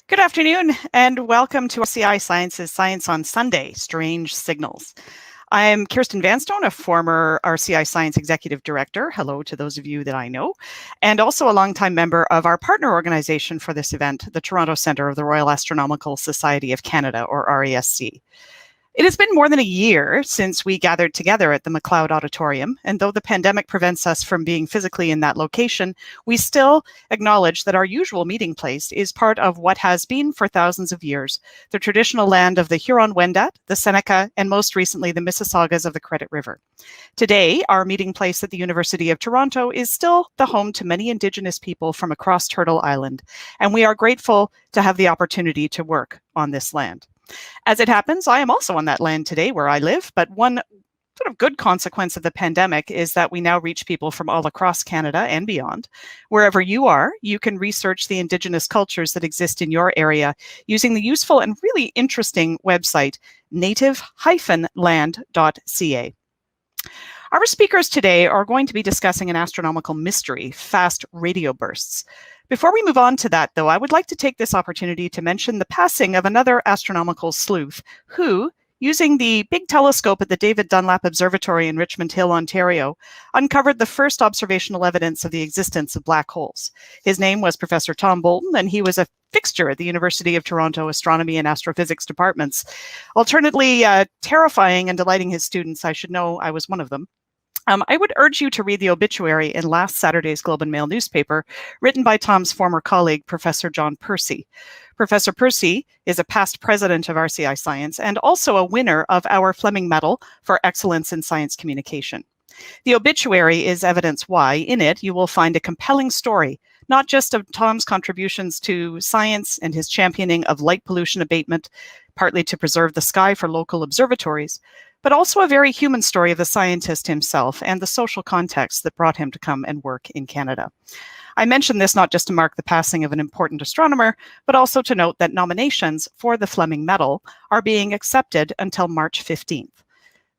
Good afternoon and welcome to RCI Science's Science on Sunday, Strange Signals. I'm Kirsten Vanstone, a former RCI Science Executive Director. Hello to those of you that I know, and also a longtime member of our partner organization for this event, the Toronto Centre of the Royal Astronomical Society of Canada, or RASC. It has been more than a year since we gathered together at the McLeod Auditorium, and though the pandemic prevents us from being physically in that location, we still acknowledge that our usual meeting place is part of what has been for thousands of years, the traditional land of the Huron-Wendat, the Seneca, and most recently the Mississaugas of the Credit River. Today, our meeting place at the University of Toronto is still the home to many Indigenous people from across Turtle Island, and we are grateful to have the opportunity to work on this land. As it happens, I am also on that land today where I live, but one sort of good consequence of the pandemic is that we now reach people from all across Canada and beyond. Wherever you are, you can research the Indigenous cultures that exist in your area using the useful and really interesting website, native-land.ca. Our speakers today are going to be discussing an astronomical mystery, fast radio bursts. Before we move on to that, though, I would like to take this opportunity to mention the passing of another astronomical sleuth who, using the big telescope at the David Dunlap Observatory in Richmond Hill, Ontario, uncovered the first observational evidence of the existence of black holes. His name was Professor Tom Bolton, and he was a fixture at the University of Toronto Astronomy and Astrophysics departments. Alternately terrifying and delighting his students, I should know I was one of them. I would urge you to read the obituary in last Saturday's Globe and Mail newspaper, written by Tom's former colleague, Professor John Percy. Professor Percy is a past president of RCI Science and also a winner of our Fleming Medal for Excellence in Science Communication. The obituary is evidence why, in it, you will find a compelling story, not just of Tom's contributions to science and his championing of light pollution abatement, partly to preserve the sky for local observatories, but also a very human story of the scientist himself and the social context that brought him to come and work in Canada. I mention this not just to mark the passing of an important astronomer, but also to note that nominations for the Fleming Medal are being accepted until March 15th.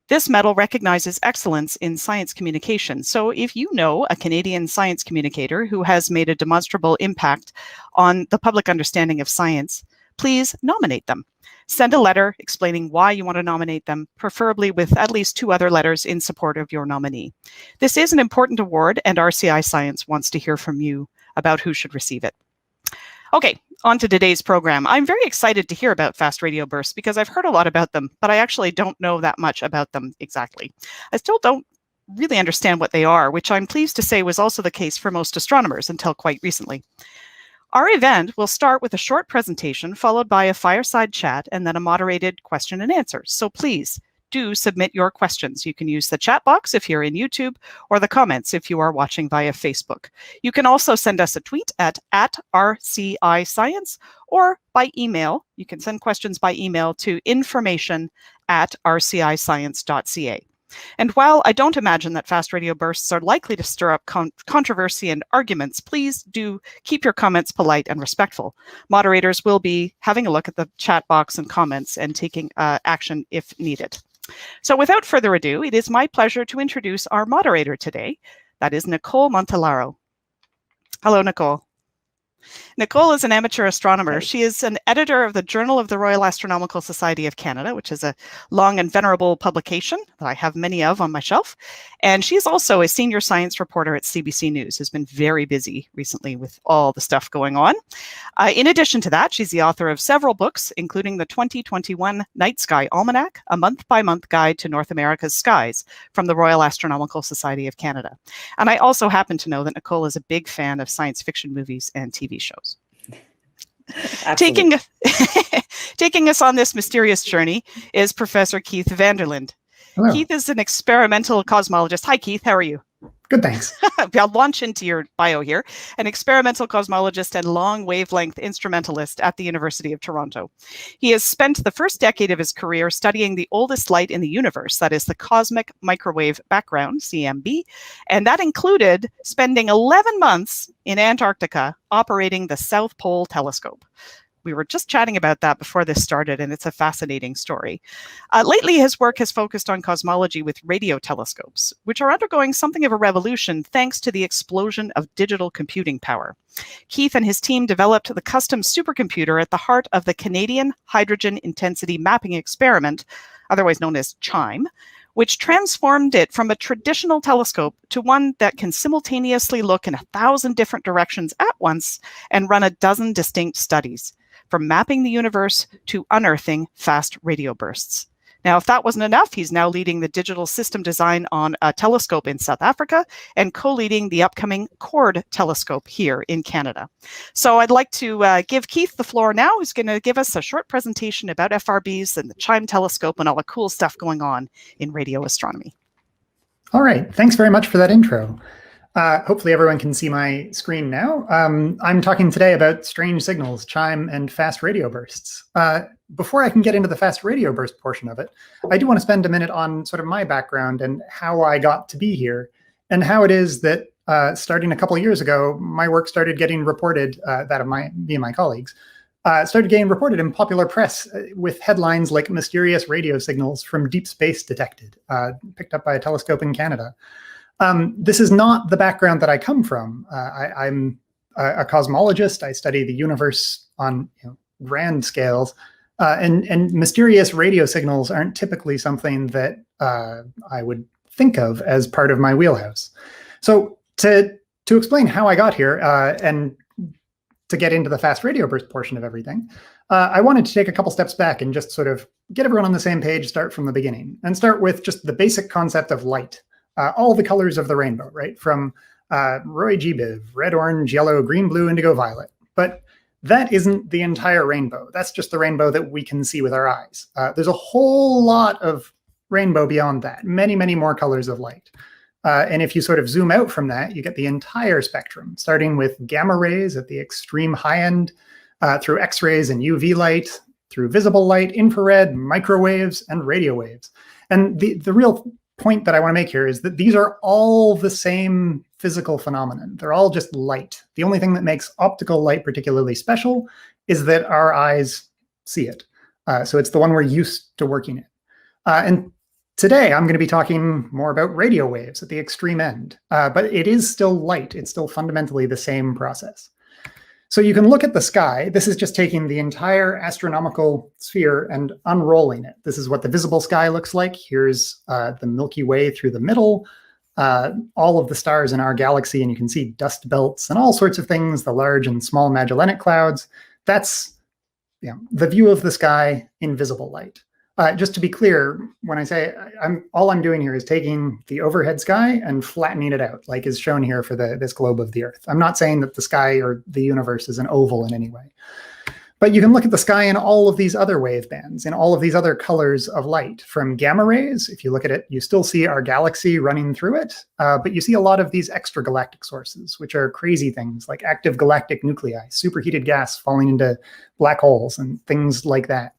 This medal recognizes excellence in science communication. So if you know a Canadian science communicator who has made a demonstrable impact on the public understanding of science, please nominate them. Send a letter explaining why you want to nominate them, preferably with at least 2 other letters in support of your nominee. This is an important award, and RCI Science wants to hear from you about who should receive it. Okay, on to today's program. I'm very excited to hear about fast radio bursts because I've heard a lot about them, but I actually don't know that much about them exactly. I still don't really understand what they are, which I'm pleased to say was also the case for most astronomers until quite recently. Our event will start with a short presentation followed by a fireside chat and then a moderated question and answer. So please do submit your questions. You can use the chat box if you're in YouTube or the comments if you are watching via Facebook. You can also send us a tweet at RCI Science or by email. You can send questions by email to information@rciscience.ca. And while I don't imagine that fast radio bursts are likely to stir up controversy and arguments, please do keep your comments polite and respectful. Moderators will be having a look at the chat box and comments and taking action if needed. So without further ado, it is my pleasure to introduce our moderator today. That is Nicole Montalaro. Hello, Nicole. Nicole is an amateur astronomer. She is an editor of the Journal of the Royal Astronomical Society of Canada, which is a long and venerable publication that I have many of on my shelf. And she's also a senior science reporter at CBC News, who's been very busy recently with all the stuff going on. In addition to that, she's the author of several books, including the 2021 Night Sky Almanac, a month-by-month guide to North America's skies from the Royal Astronomical Society of Canada. And I also happen to know that Nicole is a big fan of science fiction movies and TV shows. Taking us on this mysterious journey is Professor Keith Vanderlinde. Hello. Keith is an experimental cosmologist. Hi, Keith. How are you? Good, thanks. I'll launch into your bio here. An experimental cosmologist and long wavelength instrumentalist at the University of Toronto. He has spent the first decade of his career studying the oldest light in the universe, that is the cosmic microwave background, CMB, and that included spending 11 months in Antarctica operating the South Pole Telescope. We were just chatting about that before this started, and it's a fascinating story. Lately, his work has focused on cosmology with radio telescopes, which are undergoing something of a revolution thanks to the explosion of digital computing power. Keith and his team developed the custom supercomputer at the heart of the Canadian Hydrogen Intensity Mapping Experiment, otherwise known as CHIME, which transformed it from a traditional telescope to one that can simultaneously look in 1,000 different directions at once and run a dozen distinct studies, from mapping the universe to unearthing fast radio bursts. Now, if that wasn't enough, he's now leading the digital system design on a telescope in South Africa and co-leading the upcoming CHORD telescope here in Canada. So I'd like to give Keith the floor now, who's going to give us a short presentation about FRBs and the CHIME telescope and all the cool stuff going on in radio astronomy. All right, thanks very much for that intro. Hopefully everyone can see my screen now. I'm talking today about strange signals, CHIME, and fast radio bursts. Before I can get into the fast radio burst portion of it, I do want to spend a minute on sort of my background and how I got to be here, and how it is that starting a couple of years ago, my work started getting reported, that of me and my colleagues, started getting reported in popular press with headlines like "Mysterious radio signals from deep space detected," picked up by a telescope in Canada. This is not the background that I come from. I'm a cosmologist. I study the universe on grand scales, and mysterious radio signals aren't typically something that I would think of as part of my wheelhouse. So to explain how I got here and to get into the fast radio burst portion of everything, I wanted to take a couple steps back and just sort of get everyone on the same page, start from the beginning, and start with just the basic concept of light. All the colors of the rainbow, right? From Roy G. Biv, red, orange, yellow, green, blue, indigo, violet. But that isn't the entire rainbow. That's just the rainbow that we can see with our eyes. There's a whole lot of rainbow beyond that, many, many more colors of light. And if you sort of zoom out from that, you get the entire spectrum, starting with gamma rays at the extreme high end, through X-rays and UV light, through visible light, infrared, microwaves, and radio waves. And the real point that I want to make here is that these are all the same physical phenomenon. They're all just light. The only thing that makes optical light particularly special is that our eyes see it. So it's the one we're used to working in. And today I'm going to be talking more about radio waves at the extreme end, but it is still light. It's still fundamentally the same process. So you can look at the sky. This is just taking the entire astronomical sphere and unrolling it. This is what the visible sky looks like. Here's the Milky Way through the middle, all of the stars in our galaxy, and you can see dust belts and all sorts of things, the large and small Magellanic Clouds. That's the view of the sky in visible light. Just to be clear, when I say all I'm doing here is taking the overhead sky and flattening it out, like is shown here for this globe of the Earth. I'm not saying that the sky or the universe is an oval in any way. But you can look at the sky in all of these other wave bands, in all of these other colors of light. From gamma rays, if you look at it, you still see our galaxy running through it, but you see a lot of these extragalactic sources, which are crazy things like active galactic nuclei, superheated gas falling into black holes, and things like that.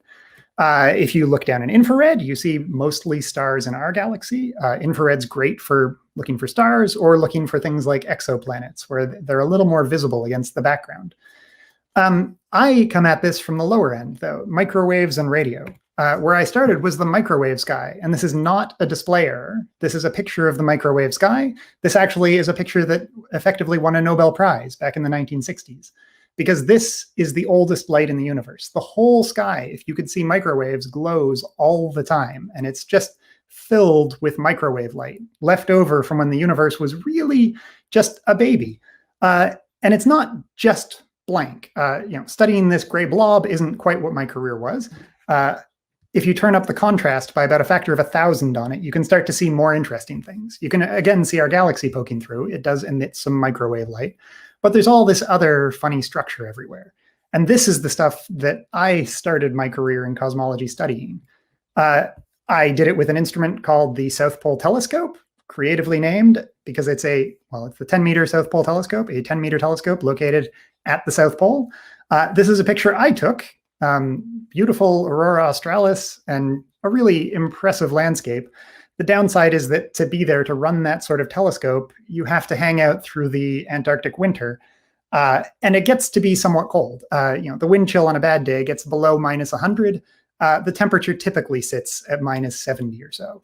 If you look down in infrared, you see mostly stars in our galaxy. Infrared's great for looking for stars or looking for things like exoplanets, where they're a little more visible against the background. I come at this from the lower end, though, microwaves and radio. Where I started was the microwave sky, and this is not a display error. This is a picture of the microwave sky. This actually is a picture that effectively won a Nobel Prize back in the 1960s. Because this is the oldest light in the universe. The whole sky, if you could see microwaves, glows all the time. And it's just filled with microwave light, left over from when the universe was really just a baby. And it's not just blank. Studying this gray blob isn't quite what my career was. If you turn up the contrast by about a factor of 1,000 on it, you can start to see more interesting things. You can, again, see our galaxy poking through. It does emit some microwave light. But there's all this other funny structure everywhere. And this is the stuff that I started my career in cosmology studying. I did it with an instrument called the South Pole Telescope, creatively named because it's the 10-meter South Pole Telescope, a 10-meter telescope located at the South Pole. This is a picture I took, beautiful aurora australis and a really impressive landscape. The downside is that to be there to run that sort of telescope, you have to hang out through the Antarctic winter. And it gets to be somewhat cold. The wind chill on a bad day gets below -100. The temperature typically sits at -70 or so.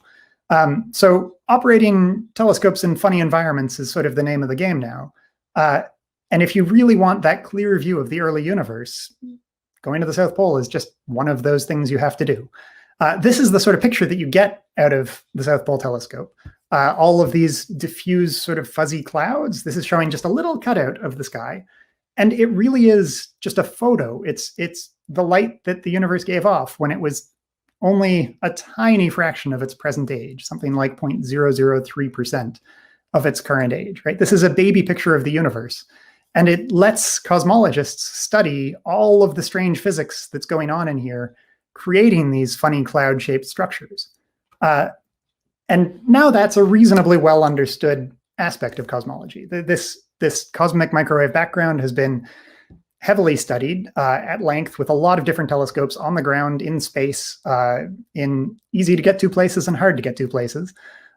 So operating telescopes in funny environments is sort of the name of the game now. And if you really want that clear view of the early universe, going to the South Pole is just one of those things you have to do. This is the sort of picture that you get out of the South Pole telescope. All of these diffuse sort of fuzzy clouds. This is showing just a little cutout of the sky. And it really is just a photo. It's the light that the universe gave off when it was only a tiny fraction of its present age, something like 0.003% of its current age, right? This is a baby picture of the universe. And it lets cosmologists study all of the strange physics that's going on in here, creating these funny cloud-shaped structures. And now that's a reasonably well understood aspect of cosmology. This cosmic microwave background has been heavily studied at length with a lot of different telescopes on the ground, in space, in easy to get to places and hard to get to places.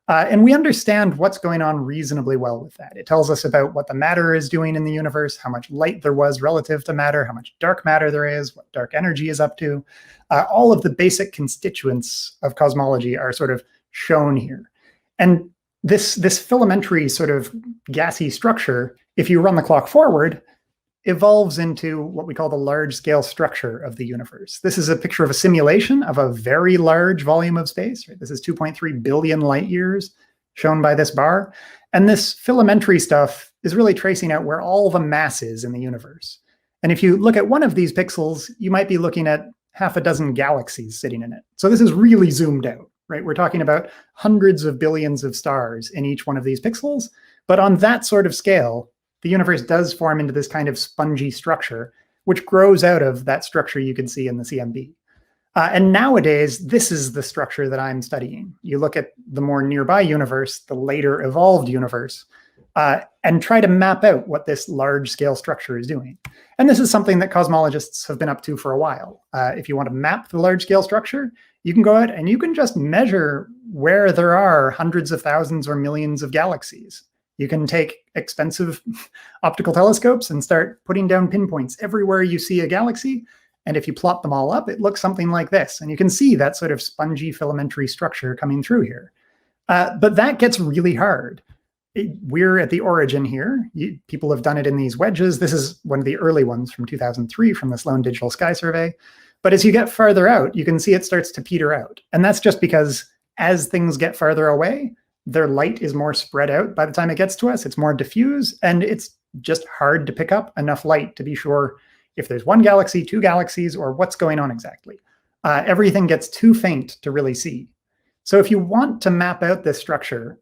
And we understand what's going on reasonably well with that. It tells us about what the matter is doing in the universe, how much light there was relative to matter, how much dark matter there is, what dark energy is up to. All of the basic constituents of cosmology are sort of shown here. And this filamentary sort of gassy structure, if you run the clock forward, evolves into what we call the large-scale structure of the universe. This is a picture of a simulation of a very large volume of space. Right? This is 2.3 billion light years shown by this bar. And this filamentary stuff is really tracing out where all the mass is in the universe. And if you look at one of these pixels, you might be looking at half a dozen galaxies sitting in it. So this is really zoomed out, right? We're talking about hundreds of billions of stars in each one of these pixels. But on that sort of scale, the universe does form into this kind of spongy structure, which grows out of that structure you can see in the CMB. And nowadays, this is the structure that I'm studying. You look at the more nearby universe, the later evolved universe, and try to map out what this large-scale structure is doing. And this is something that cosmologists have been up to for a while. If you want to map the large-scale structure, you can go out and you can just measure where there are hundreds of thousands or millions of galaxies. You can take expensive optical telescopes and start putting down pinpoints everywhere you see a galaxy. And if you plot them all up, it looks something like this. And you can see that sort of spongy filamentary structure coming through here. But that gets really hard. We're at the origin here. People have done it in these wedges. This is one of the early ones from 2003 from the Sloan Digital Sky Survey. But as you get farther out, you can see it starts to peter out. And that's just because as things get farther away, their light is more spread out by the time it gets to us. It's more diffuse, and it's just hard to pick up enough light to be sure if there's one galaxy, two galaxies, or what's going on exactly. Everything gets too faint to really see. So if you want to map out this structure,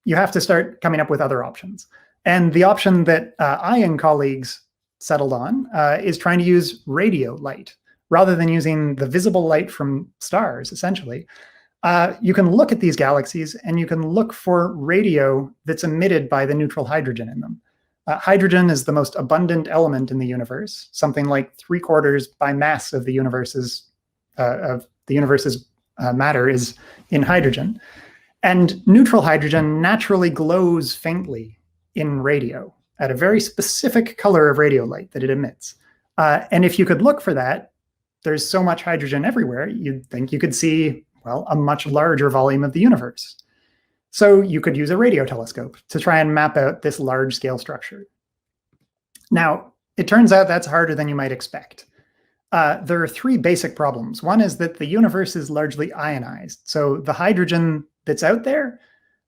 you have to start coming up with other options. And the option that I and colleagues settled on is trying to use radio light. Rather than using the visible light from stars, essentially, you can look at these galaxies and you can look for radio that's emitted by the neutral hydrogen in them. Hydrogen is the most abundant element in the universe, something like 3/4 by mass of the universe's matter is in hydrogen. And neutral hydrogen naturally glows faintly in radio at a very specific color of radio light that it emits. And if you could look for that, there's so much hydrogen everywhere, you'd think you could see, well, a much larger volume of the universe. So you could use a radio telescope to try and map out this large-scale structure. Now, it turns out that's harder than you might expect. There are three basic problems. One is that the universe is largely ionized. So the hydrogen that's out there,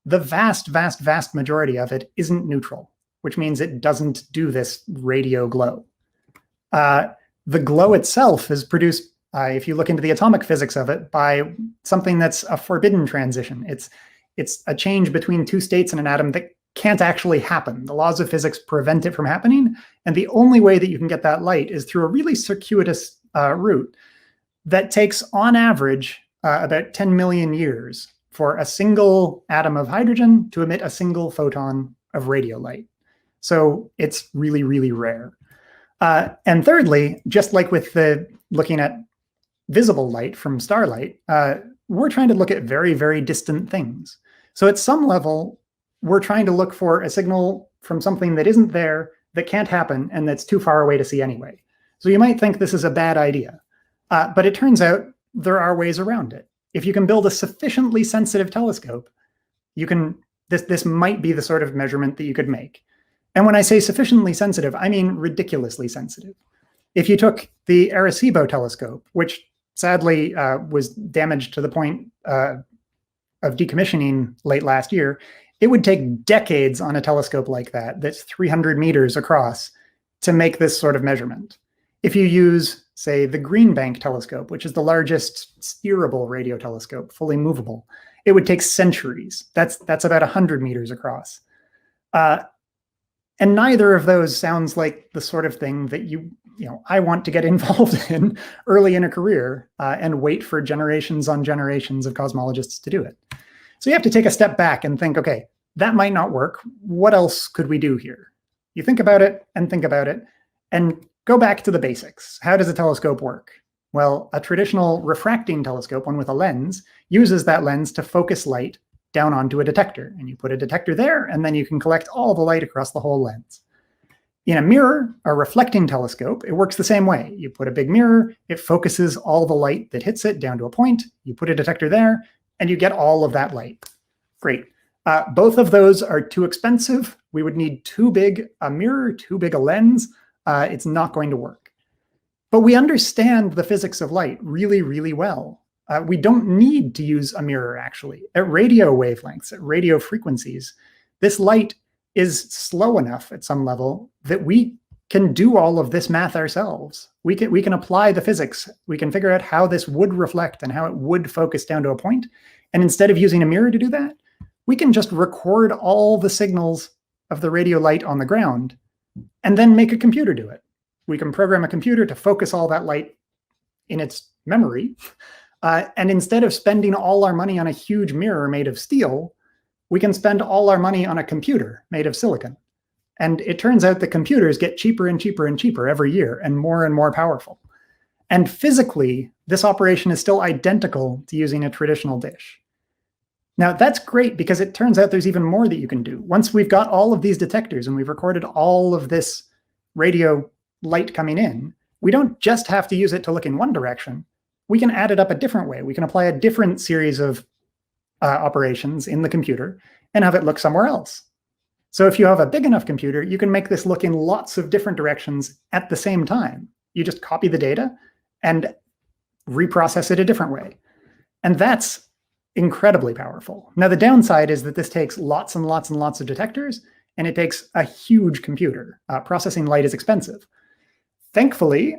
the vast, vast, vast majority of it isn't neutral, which means it doesn't do this radio glow. The glow itself is produced, if you look into the atomic physics of it, by something that's a forbidden transition. It's a change between two states in an atom that can't actually happen. The laws of physics prevent it from happening. And the only way that you can get that light is through a really circuitous route that takes, on average, about 10 million years for a single atom of hydrogen to emit a single photon of radio light. So it's really, really rare. And thirdly, just like with looking at visible light from starlight, we're trying to look at very, very distant things. So at some level, we're trying to look for a signal from something that isn't there that can't happen and that's too far away to see anyway. So you might think this is a bad idea, but it turns out there are ways around it. If you can build a sufficiently sensitive telescope, this might be the sort of measurement that you could make. And when I say sufficiently sensitive, I mean ridiculously sensitive. If you took the Arecibo telescope, which sadly was damaged to the point of decommissioning late last year, it would take decades on a telescope like that, that's 300 meters across, to make this sort of measurement. If you use, say, the Green Bank telescope, which is the largest steerable radio telescope, fully movable, it would take centuries. That's about 100 meters across. And neither of those sounds like the sort of thing that I want to get involved in early in a career and wait for generations on generations of cosmologists to do it. So you have to take a step back and think, okay, that might not work. What else could we do here? You think about it and go back to the basics. How does a telescope work? Well, a traditional refracting telescope, one with a lens, uses that lens to focus light down onto a detector. And you put a detector there, and then you can collect all the light across the whole lens. In a mirror, a reflecting telescope, it works the same way. You put a big mirror, it focuses all the light that hits it down to a point, you put a detector there, and you get all of that light. Great. Both of those are too expensive. We would need too big a mirror, too big a lens. It's not going to work. But we understand the physics of light really, really well. We don't need to use a mirror, actually. At radio wavelengths, at radio frequencies, this light is slow enough at some level that we can do all of this math ourselves. We can apply the physics. We can figure out how this would reflect and how it would focus down to a point. And instead of using a mirror to do that, we can just record all the signals of the radio light on the ground and then make a computer do it. We can program a computer to focus all that light in its memory. And instead of spending all our money on a huge mirror made of steel, we can spend all our money on a computer made of silicon. And it turns out the computers get cheaper and cheaper and cheaper every year and more powerful. And physically, this operation is still identical to using a traditional dish. Now, that's great because it turns out there's even more that you can do. Once we've got all of these detectors and we've recorded all of this radio light coming in, we don't just have to use it to look in one direction. We can add it up a different way. We can apply a different series of operations in the computer and have it look somewhere else. So if you have a big enough computer, you can make this look in lots of different directions at the same time. You just copy the data and reprocess it a different way. And that's incredibly powerful. Now, the downside is that this takes lots and lots and lots of detectors, and it takes a huge computer. Processing light is expensive. Thankfully,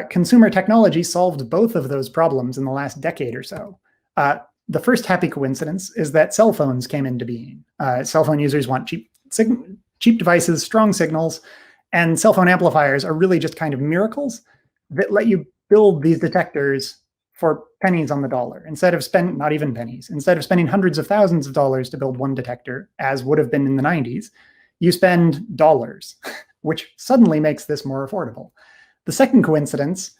consumer technology solved both of those problems in the last decade or so. The first happy coincidence is that cell phones came into being. Cell phone users want cheap devices, strong signals, and cell phone amplifiers are really just kind of miracles that let you build these detectors for pennies on the dollar, not even pennies. Instead of spending hundreds of thousands of dollars to build one detector, as would have been in the 90s, you spend dollars, which suddenly makes this more affordable. The second coincidence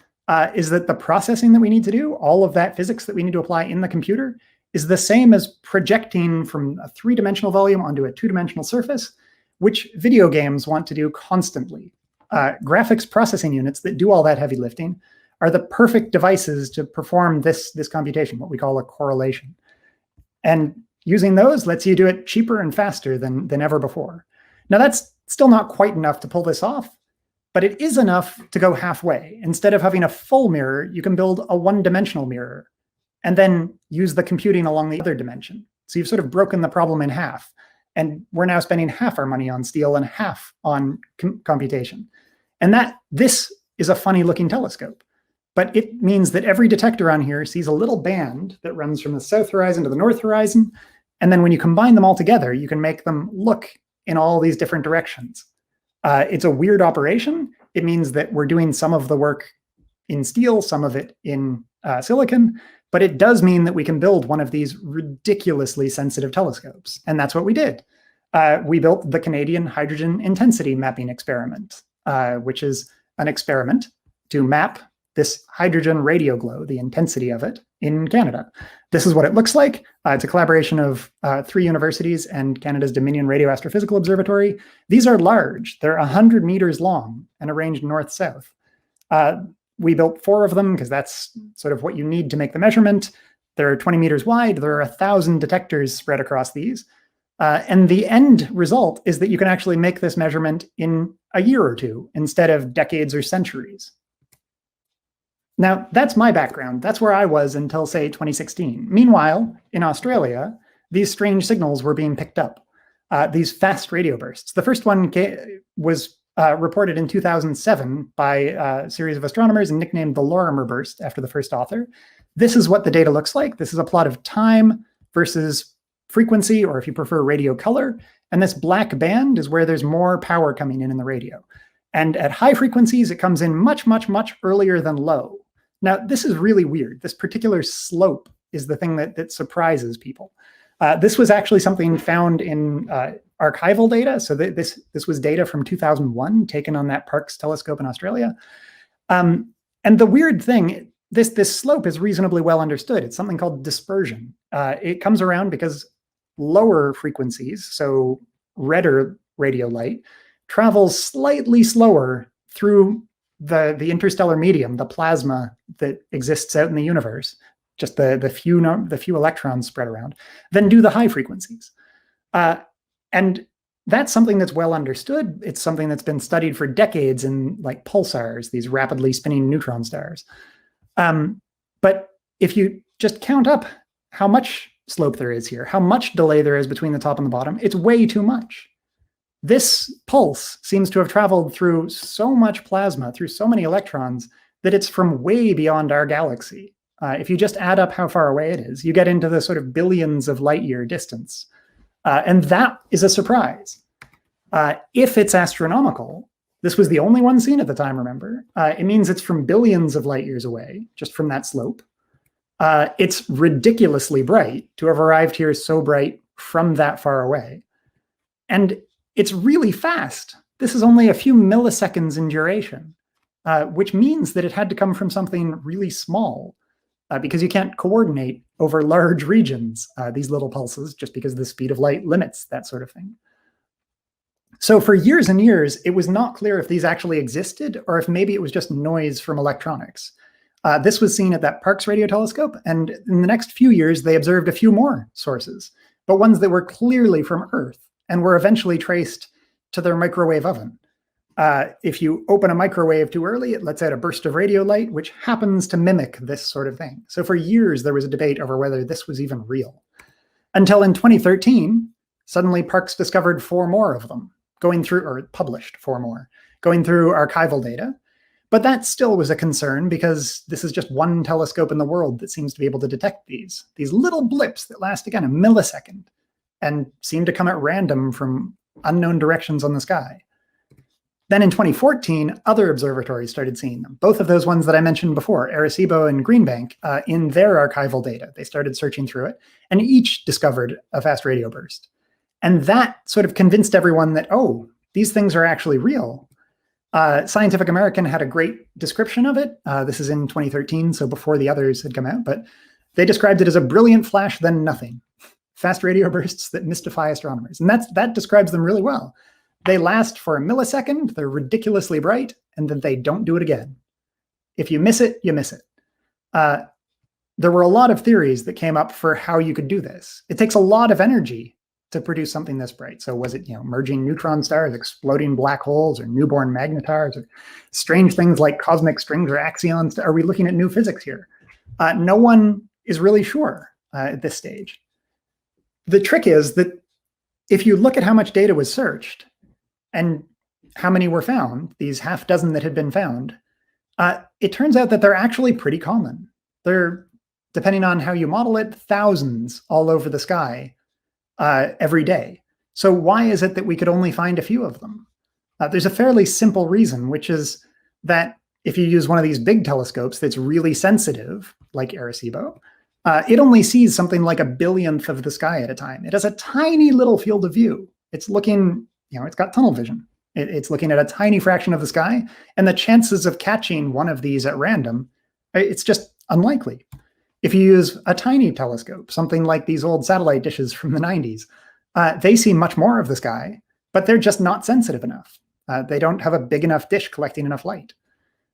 is that the processing that we need to do, all of that physics that we need to apply in the computer, is the same as projecting from a three-dimensional volume onto a two-dimensional surface, which video games want to do constantly. Graphics processing units that do all that heavy lifting are the perfect devices to perform this computation, what we call a correlation. And using those lets you do it cheaper and faster than ever before. Now, that's still not quite enough to pull this off, but it is enough to go halfway. Instead of having a full mirror, you can build a one-dimensional mirror and then use the computing along the other dimension. So you've sort of broken the problem in half. And we're now spending half our money on steel and half on computation. And this is a funny looking telescope. But it means that every detector on here sees a little band that runs from the south horizon to the north horizon. And then when you combine them all together, you can make them look in all these different directions. It's a weird operation. It means that we're doing some of the work in steel, some of it in silicon, but it does mean that we can build one of these ridiculously sensitive telescopes. And that's what we did. We built the Canadian Hydrogen Intensity Mapping Experiment, which is an experiment to map this hydrogen radio glow, the intensity of it, in Canada. This is what it looks like. It's a collaboration of 3 universities and Canada's Dominion Radio Astrophysical Observatory. These are large. They're 100 meters long and arranged north-south. We built 4 of them because that's sort of what you need to make the measurement. They're 20 meters wide. There are 1,000 detectors spread across these. And the end result is that you can actually make this measurement in a year or 2 instead of decades or centuries. Now, that's my background. That's where I was until, say, 2016. Meanwhile, in Australia, these strange signals were being picked up, these fast radio bursts. The first one was reported in 2007 by a series of astronomers and nicknamed the Lorimer burst after the first author. This is what the data looks like. This is a plot of time versus frequency, or if you prefer, radio color. And this black band is where there's more power coming in the radio. And at high frequencies, it comes in much, much, much earlier than low. Now, this is really weird. This particular slope is the thing that surprises people. This was actually something found in archival data. So this was data from 2001 taken on that Parkes telescope in Australia. And the weird thing, this slope is reasonably well understood. It's something called dispersion. It comes around because lower frequencies, so redder radio light, travels slightly slower through the interstellar medium, the plasma that exists out in the universe, just the few electrons spread around, than do the high frequencies. And that's something that's well understood. It's something that's been studied for decades in like pulsars, these rapidly spinning neutron stars. But if you just count up how much slope there is here, how much delay there is between the top and the bottom, it's way too much. This pulse seems to have traveled through so much plasma, through so many electrons, that it's from way beyond our galaxy. If you just add up how far away it is, you get into the sort of billions of light year distance. And that is a surprise. If it's astronomical, this was the only one seen at the time, remember, it means it's from billions of light years away, just from that slope. It's ridiculously bright to have arrived here so bright from that far away. And it's really fast. This is only a few milliseconds in duration, which means that it had to come from something really small, because you can't coordinate over large regions, these little pulses, just because the speed of light limits that sort of thing. So for years and years, it was not clear if these actually existed or if maybe it was just noise from electronics. This was seen at that Parkes radio telescope, and in the next few years, they observed a few more sources, but ones that were clearly from Earth and were eventually traced to their microwave oven. If you open a microwave too early, it lets out a burst of radio light, which happens to mimic this sort of thing. So for years, there was a debate over whether this was even real. Until in 2013, suddenly Parkes discovered 4 more of them, published 4 more, going through archival data. But that still was a concern because this is just one telescope in the world that seems to be able to detect these little blips that last, again, a millisecond and seem to come at random from unknown directions on the sky. Then in 2014, other observatories started seeing them. Both of those ones that I mentioned before, Arecibo and Greenbank, in their archival data, they started searching through it, and each discovered a fast radio burst. And that sort of convinced everyone that, oh, these things are actually real. Scientific American had a great description of it. This is in 2013, so before the others had come out, but they described it as a brilliant flash, then nothing. Fast radio bursts that mystify astronomers. And that describes them really well. They last for a millisecond, they're ridiculously bright, and then they don't do it again. If you miss it, you miss it. There were a lot of theories that came up for how you could do this. It takes a lot of energy to produce something this bright. So was it, merging neutron stars, exploding black holes, or newborn magnetars, or strange things like cosmic strings or axions? Are we looking at new physics here? No one is really sure at this stage. The trick is that if you look at how much data was searched and how many were found, these half dozen that had been found, it turns out that they're actually pretty common. They're, depending on how you model it, thousands all over the sky every day. So why is it that we could only find a few of them? There's a fairly simple reason, which is that if you use one of these big telescopes that's really sensitive, like Arecibo, it only sees something like a billionth of the sky at a time. It has a tiny little field of view. It's looking, it's got tunnel vision. It's looking at a tiny fraction of the sky, and the chances of catching one of these at random, it's just unlikely. If you use a tiny telescope, something like these old satellite dishes from the 90s, they see much more of the sky, but they're just not sensitive enough. They don't have a big enough dish collecting enough light.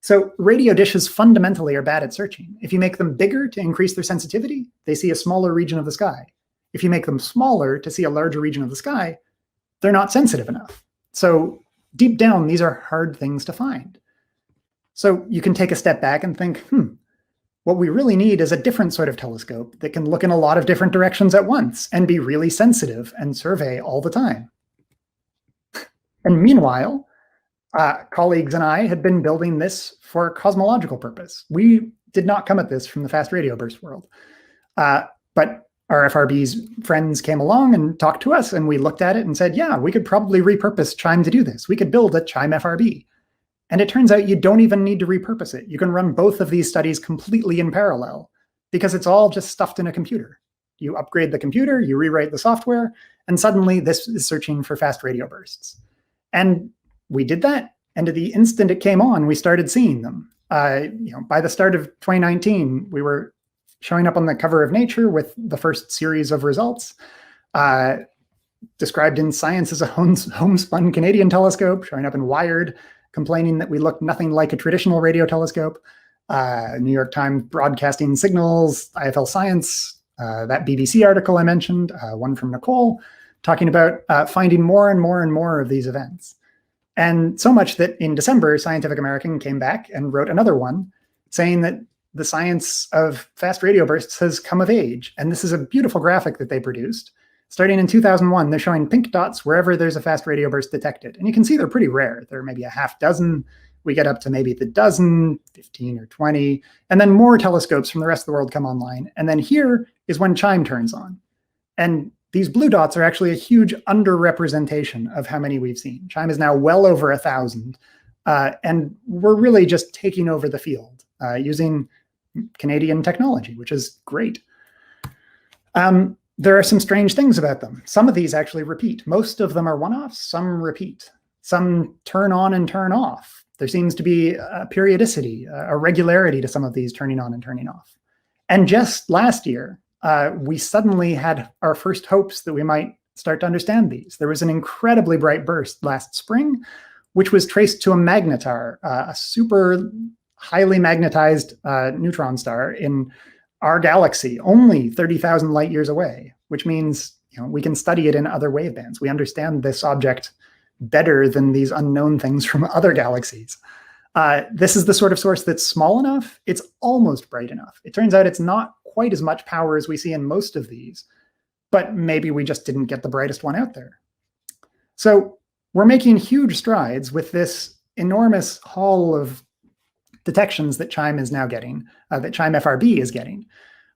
So radio dishes fundamentally are bad at searching. If you make them bigger to increase their sensitivity, they see a smaller region of the sky. If you make them smaller to see a larger region of the sky, they're not sensitive enough. So deep down, these are hard things to find. So you can take a step back and think, what we really need is a different sort of telescope that can look in a lot of different directions at once and be really sensitive and survey all the time. And meanwhile, colleagues and I had been building this for a cosmological purpose. We did not come at this from the fast radio burst world. But our FRBs friends came along and talked to us, and we looked at it and said, yeah, we could probably repurpose CHIME to do this. We could build a CHIME FRB. And it turns out you don't even need to repurpose it. You can run both of these studies completely in parallel because it's all just stuffed in a computer. You upgrade the computer, you rewrite the software, and suddenly this is searching for fast radio bursts. And we did that, and the instant it came on, we started seeing them. By the start of 2019, we were showing up on the cover of Nature with the first series of results, described in Science as a homespun Canadian telescope, showing up in Wired, complaining that we looked nothing like a traditional radio telescope. New York Times broadcasting signals, IFL Science, that BBC article I mentioned, one from Nicole, talking about finding more and more and more of these events. And so much that in December, Scientific American came back and wrote another one saying that the science of fast radio bursts has come of age. And this is a beautiful graphic that they produced. Starting in 2001, they're showing pink dots wherever there's a fast radio burst detected. And you can see they're pretty rare. There are maybe a half dozen. We get up to maybe the dozen, 15 or 20. And then more telescopes from the rest of the world come online. And then here is when CHIME turns on. And these blue dots are actually a huge underrepresentation of how many we've seen. CHIME is now well over 1,000. And we're really just taking over the field using Canadian technology, which is great. There are some strange things about them. Some of these actually repeat. Most of them are one-offs, some repeat. Some turn on and turn off. There seems to be a periodicity, a regularity to some of these turning on and turning off. And just last year, we suddenly had our first hopes that we might start to understand these. There was an incredibly bright burst last spring, which was traced to a magnetar, a super highly magnetized neutron star in our galaxy, only 30,000 light years away, which means we can study it in other wavebands. We understand this object better than these unknown things from other galaxies. This is the sort of source that's small enough, it's almost bright enough. It turns out it's not quite as much power as we see in most of these, but maybe we just didn't get the brightest one out there. So we're making huge strides with this enormous haul of detections that CHIME is now getting, that CHIME FRB is getting.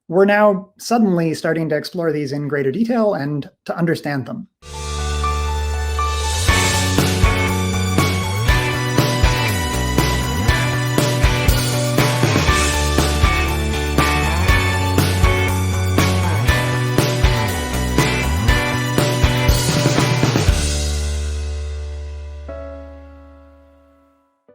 We're now suddenly starting to explore these in greater detail and to understand them.